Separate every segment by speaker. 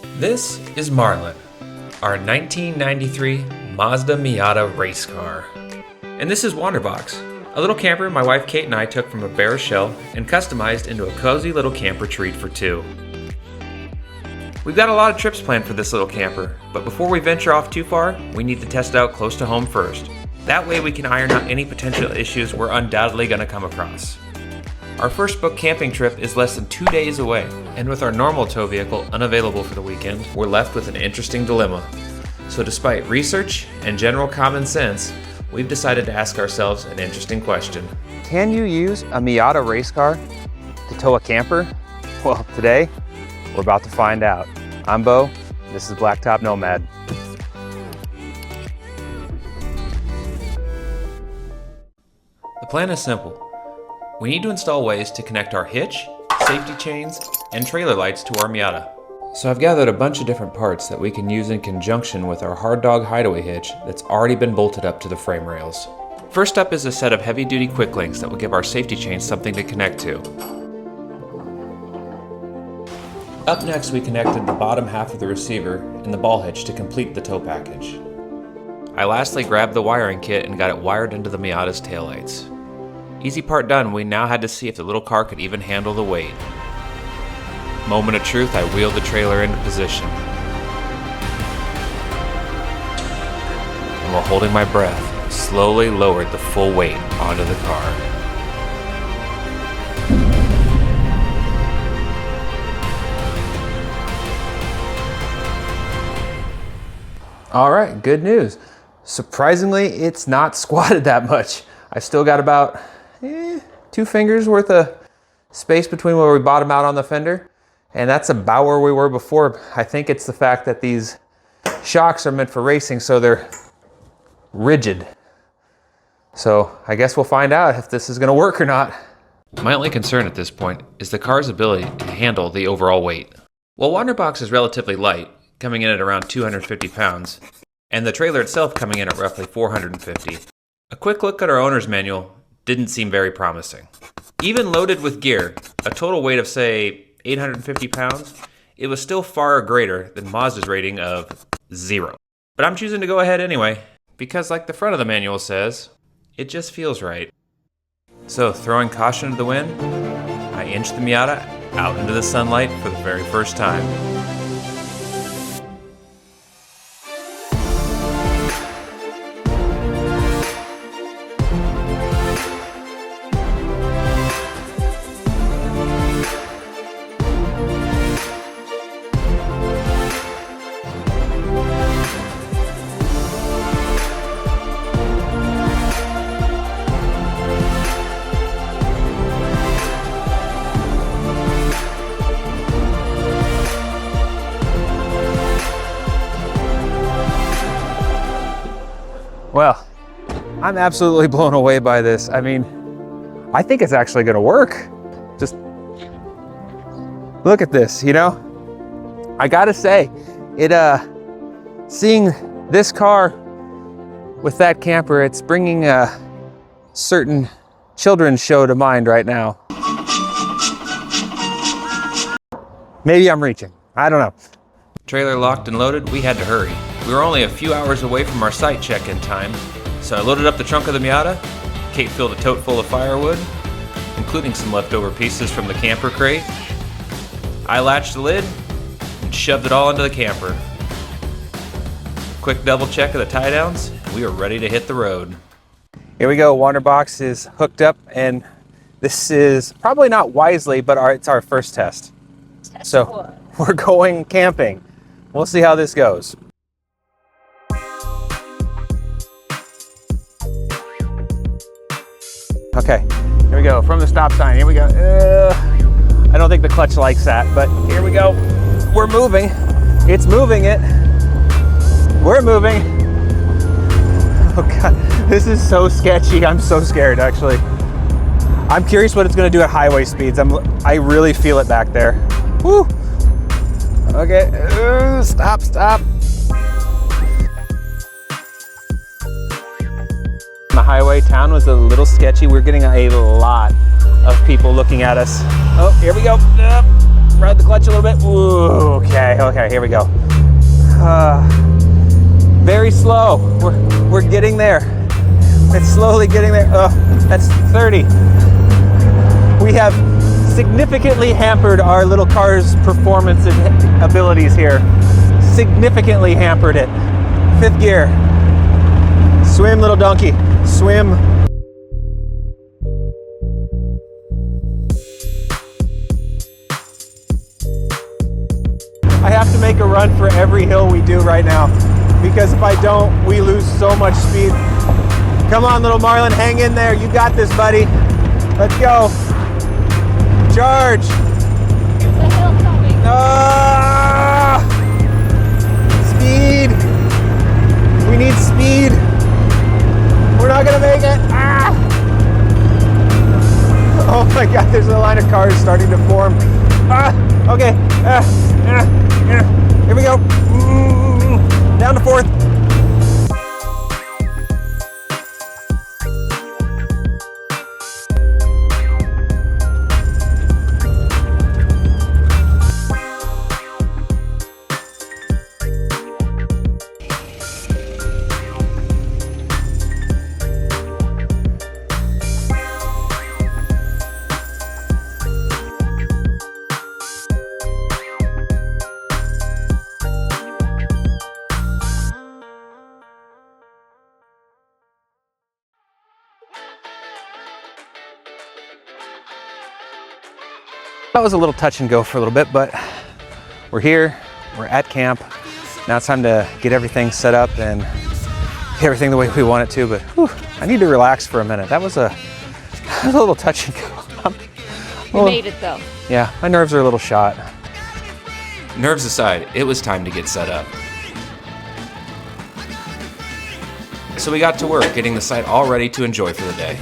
Speaker 1: This is Marlin, our 1993 Mazda Miata race car. And this is WanderBox, a little camper my wife Kate and I took from a bare shell and customized into a cozy little camper treat for two. We've got a lot of trips planned for this little camper, but before we venture off too far, we need to test it out close to home first. That way we can iron out any potential issues we're undoubtedly going to come across. Our first booked camping trip is less than 2 days away, and with our normal tow vehicle unavailable for the weekend, we're left with an interesting dilemma. So despite research and general common sense, we've decided to ask ourselves an interesting question.
Speaker 2: Can you use a Miata race car to tow a camper? Well, today, we're about to find out. I'm Bo, this is Blacktop Nomad.
Speaker 1: The plan is simple. We need to install ways to connect our hitch, safety chains, and trailer lights to our Miata. So I've gathered a bunch of different parts that we can use in conjunction with our hard dog hideaway hitch that's already been bolted up to the frame rails. First up is a set of heavy-duty quick links that will give our safety chains something to connect to. Up next, we connected the bottom half of the receiver and the ball hitch to complete the tow package. I lastly grabbed the wiring kit and got it wired into the Miata's taillights. Easy part done, we now had to see if the little car could even handle the weight. Moment of truth, I wheeled the trailer into position. And while holding my breath, slowly lowered the full weight onto the car.
Speaker 2: All right, good news. Surprisingly, it's not squatted that much. I still got about 2 fingers worth of space between where we bottom out on the fender, and that's about where we were before. I think it's the fact that these shocks are meant for racing, so they're rigid. So I guess we'll find out if this is gonna work or not.
Speaker 1: My only concern at this point is the car's ability to handle the overall weight. While WanderBox is relatively light, coming in at around 250 pounds, and the trailer itself coming in at roughly 450, a quick look at our owner's manual didn't seem very promising. Even loaded with gear, a total weight of say 850 pounds, it was still far greater than Mazda's rating of 0. But I'm choosing to go ahead anyway, because like the front of the manual says, it just feels right. So throwing caution to the wind, I inched the Miata out into the sunlight for the very first time.
Speaker 2: Well, I'm absolutely blown away by this. I mean, I think it's actually gonna work. Just look at this, you know? I gotta say, seeing this car with that camper, it's bringing a certain children's show to mind right now. Maybe I'm reaching, I don't know.
Speaker 1: Trailer locked and loaded, we had to hurry. We were only a few hours away from our site check-in time, so I loaded up the trunk of the Miata. Kate filled a tote full of firewood, including some leftover pieces from the camper crate. I latched the lid and shoved it all into the camper. Quick double check of the tie downs, and we were ready to hit the road.
Speaker 2: Here we go, WanderBox is hooked up, and this is probably not wisely, but it's our first test. So we're going camping. We'll see how this goes. Okay, here we go, from the stop sign, here we go. I don't think the clutch likes that, but here we go. We're moving, it's moving it. We're moving. Oh God, this is so sketchy. I'm so scared, actually. I'm curious what it's gonna do at highway speeds. I really feel it back there. Woo! Okay, stop. The highway town was a little sketchy. We're getting a lot of people looking at us. Oh, here we go. Ride the clutch a little bit. Ooh, okay. okay, here we go. Very slow. We're getting there. It's slowly getting there. Oh, that's 30. We have significantly hampered our little car's performance and abilities here. Significantly hampered it. 5th gear. Swim, little donkey. Swim. I have to make a run for every hill we do right now, because if I don't, we lose so much speed. Come on, little Marlin, hang in there. You got this, buddy. Let's go. Charge.
Speaker 3: There's a hill coming.
Speaker 2: Ah! Speed. We need speed. We're not gonna make it. Ah! Oh my God, there's a line of cars starting to form. Ah! Okay. Here we go. Down to 4th. That was a little touch and go for a little bit, but we're here, we're at camp. Now it's time to get everything set up and get everything the way we want it to, but whew, I need to relax for a minute. That was a little touch and go.
Speaker 3: You made it though.
Speaker 2: Yeah, my nerves are a little shot.
Speaker 1: Nerves aside, it was time to get set up. So we got to work getting the site all ready to enjoy for the day.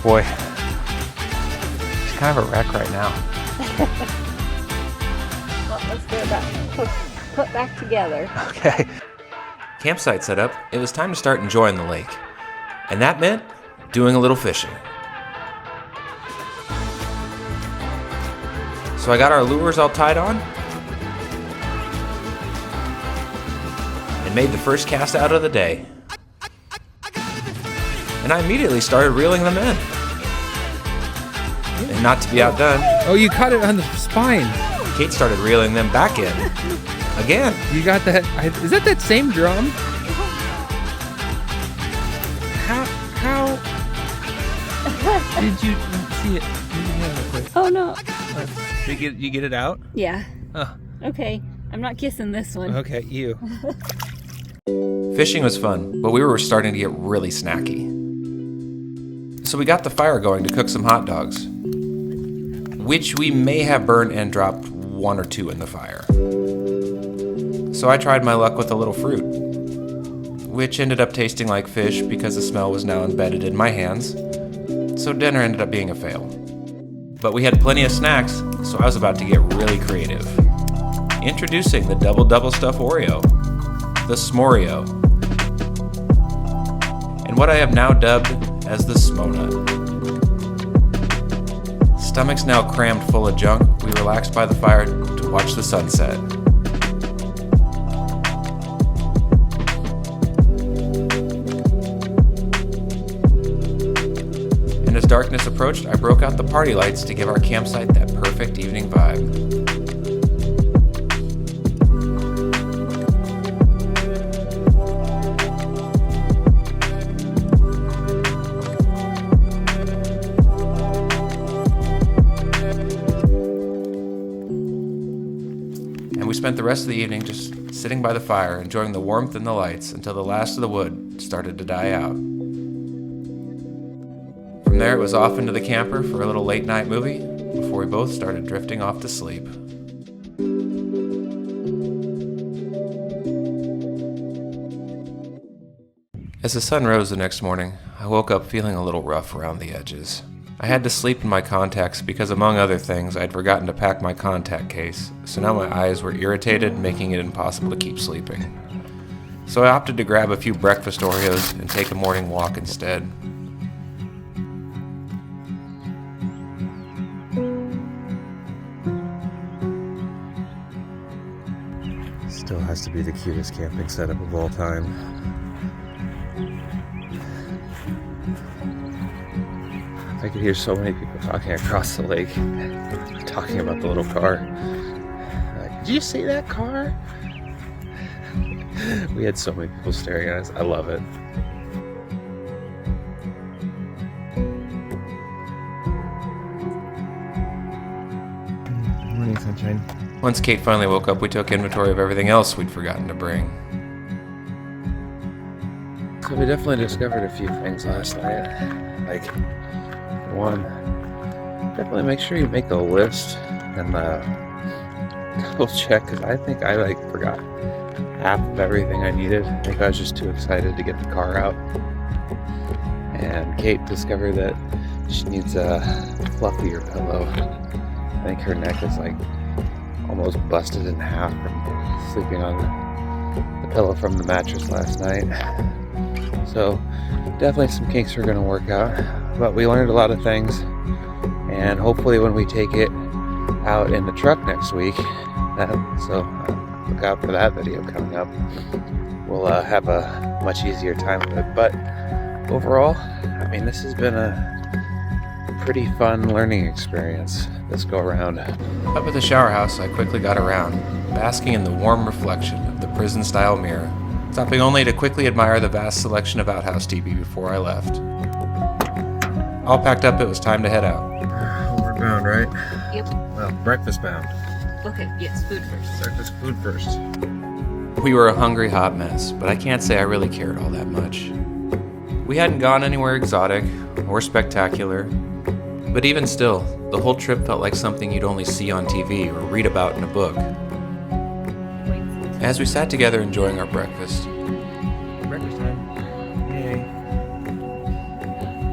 Speaker 2: Boy, she's kind of a wreck right now.
Speaker 3: Well, let's get it back. Put back together.
Speaker 2: Okay.
Speaker 1: Campsite set up, it was time to start enjoying the lake. And that meant doing a little fishing. So I got our lures all tied on and made the first cast out of the day. And I immediately started reeling them in. And not to be outdone,
Speaker 4: Oh, you caught it on the spine.
Speaker 1: Kate started reeling them back in. Again.
Speaker 4: You got that? Is that same drum? How did you see it? Real quick.
Speaker 3: Oh no.
Speaker 4: You get it out?
Speaker 3: Yeah.
Speaker 4: Oh,
Speaker 3: Okay. I'm not kissing this one.
Speaker 4: okay. You.
Speaker 1: Fishing was fun, but we were starting to get really snacky. So we got the fire going to cook some hot dogs, which we may have burned and dropped 1 or 2 in the fire. So I tried my luck with a little fruit, which ended up tasting like fish because the smell was now embedded in my hands. So dinner ended up being a fail. But we had plenty of snacks, so I was about to get really creative. Introducing the double stuffed Oreo, the S'moreo, and what I have now dubbed as the Smona. Stomachs now crammed full of junk, we relaxed by the fire to watch the sunset. And as darkness approached, I broke out the party lights to give our campsite that perfect evening vibe. We spent the rest of the evening just sitting by the fire, enjoying the warmth and the lights until the last of the wood started to die out. From there, it was off into the camper for a little late night movie before we both started drifting off to sleep. As the sun rose the next morning, I woke up feeling a little rough around the edges. I had to sleep in my contacts because, among other things, I'd forgotten to pack my contact case, so now my eyes were irritated, making it impossible to keep sleeping. so I opted to grab a few breakfast Oreos and take a morning walk instead.
Speaker 2: Still has to be the cutest camping setup of all time. I could hear so many people talking across the lake, talking about the little car. Like, did you see that car? We had so many people staring at us. I love it. Morning, sunshine.
Speaker 1: Once Kate finally woke up, we took inventory of everything else we'd forgotten to bring.
Speaker 2: So we definitely discovered a few things last night. Like, one, definitely make sure you make a list and double check, because I think I forgot half of everything I needed. I think I was just too excited to get the car out. And Kate discovered that she needs a fluffier pillow. I think her neck is like almost busted in half from sleeping on the pillow from the mattress last night. So definitely some kinks we're going to work out, but we learned a lot of things, and hopefully when we take it out in the truck next week, look out for that video coming up, we'll have a much easier time with it. But overall, I mean, this has been a pretty fun learning experience this go around.
Speaker 1: Up at the shower house, I quickly got around, basking in the warm reflection of the prison-style mirror, stopping only to quickly admire the vast selection of outhouse TV before I left. All packed up, it was time to head out.
Speaker 2: Homeward bound, right?
Speaker 3: Yep.
Speaker 2: Well, breakfast bound.
Speaker 3: Okay, yes, food first.
Speaker 2: Breakfast food first.
Speaker 1: We were a hungry hot mess, but I can't say I really cared all that much. We hadn't gone anywhere exotic or spectacular, but even still, the whole trip felt like something you'd only see on TV or read about in a book. As we sat together enjoying our breakfast,
Speaker 2: Breakfast time. Yay.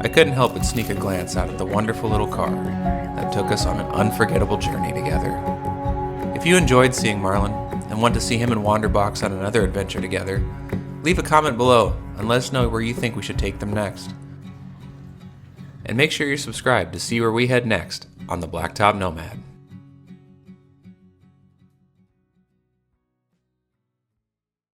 Speaker 1: I couldn't help but sneak a glance out at the wonderful little car that took us on an unforgettable journey together. If you enjoyed seeing Marlon and want to see him and WanderBox on another adventure together, leave a comment below and let us know where you think we should take them next. And make sure you're subscribed to see where we head next on the Blacktop Nomad.